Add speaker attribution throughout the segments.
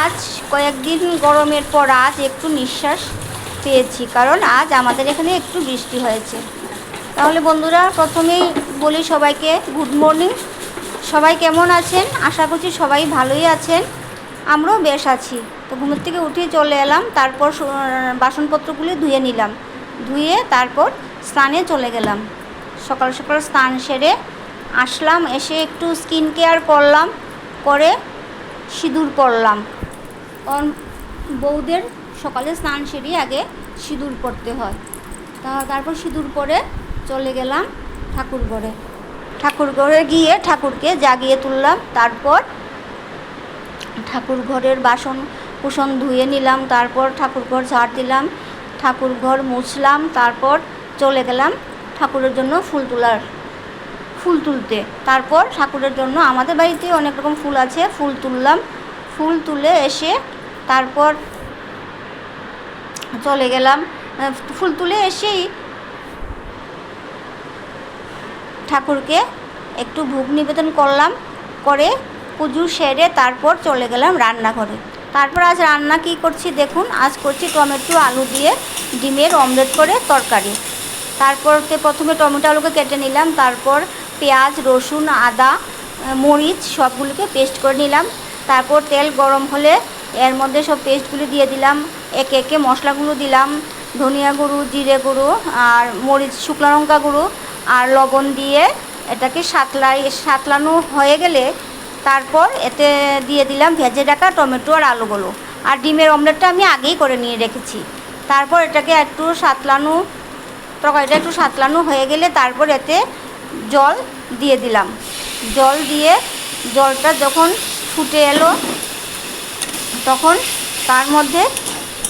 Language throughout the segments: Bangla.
Speaker 1: আজ কয়েকদিন গরমের পর আজ একটু নিঃশ্বাস পেয়েছি, কারণ আজ আমাদের এখানে একটু বৃষ্টি হয়েছে। তাহলে বন্ধুরা, প্রথমেই বলি সবাইকে গুড মর্নিং। সবাই কেমন আছেন? আশা করছি সবাই ভালোই আছেন, আমরাও বেশ আছি। তো ঘুমের থেকে উঠে চলে এলাম, তারপর বাসনপত্রগুলি ধুয়ে নিলাম, ধুয়ে তারপর স্নানে চলে গেলাম। সকাল সকাল স্নান সেরে আসলাম, এসে একটু স্কিন কেয়ার করলাম, করে সিঁদুর পরলাম। বউদের সকালে স্নান সেরে আগে সিঁদুর পরতে হয়। তারপর সিঁদুর পরে চলে গেলাম ঠাকুর ঘরে গিয়ে ঠাকুরকে জাগিয়ে তুললাম। তারপর ঠাকুর ঘরের বাসন কুসন ধুয়ে নিলাম, তারপর ঠাকুর ঘর ঝাড় দিলাম, ঠাকুর ঘর মুছলাম। তারপর চলে গেলাম ঠাকুরের জন্য ফুল তুলতে। তারপর ঠাকুরের জন্য আমাদের বাড়িতে অনেক রকম ফুল আছে, ফুল তুললাম। ফুল তুলে এসে তারপর চলে গেলাম, ফুল তুলে এসেই ঠাকুরকে একটু ভোগ নিবেদন করলাম, করে পুজো সেরে তারপর চলে গেলাম রান্নাঘরে। তারপর আজ রান্না কী করছি দেখুন। আজ করছি টমেটো আলু দিয়ে ডিমের অমলেট করে তরকারি। তারপর প্রথমে টমেটো আলুকে কেটে নিলাম, তারপর পেঁয়াজ, রসুন, আদা, মরিচ সবগুলোকে পেস্ট করে নিলাম। তারপর তেল গরম হলে এর মধ্যে সব পেস্টগুলি দিয়ে দিলাম, একে একে মশলাগুলো দিলাম, ধনিয়া গুঁড়ো, জিরে গুঁড়ো আর মরিচ, শুকনো লঙ্কা গুঁড়ো আর লবণ দিয়ে এটাকে সাতলানো হয়ে গেলে তারপর এতে দিয়ে দিলাম ভেজে রাখা টমেটো আর আলুগুলো। আর ডিমের অমলেটটা আমি আগেই করে নিয়ে রেখেছি। তারপর এটাকে তরকারিটা একটু সাতলানো হয়ে গেলে তারপর এতে জল দিয়ে দিলাম। জল দিয়ে জলটা যখন ফুটে এলো তখন তার মধ্যে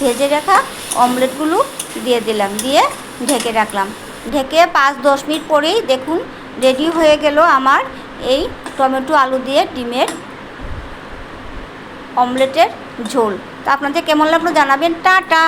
Speaker 1: ভেজে রাখা অমলেটগুলো দিয়ে দিলাম, দিয়ে ঢেকে রাখলাম। ঢেকে 5-10 মিনিট পরেই দেখুন রেডি হয়ে গেল আমার এই টমেটো আলু দিয়ে ডিমের অমলেটের ঝোল। তা আপনাদের কেমন লাগলো জানাবেন। টাটা।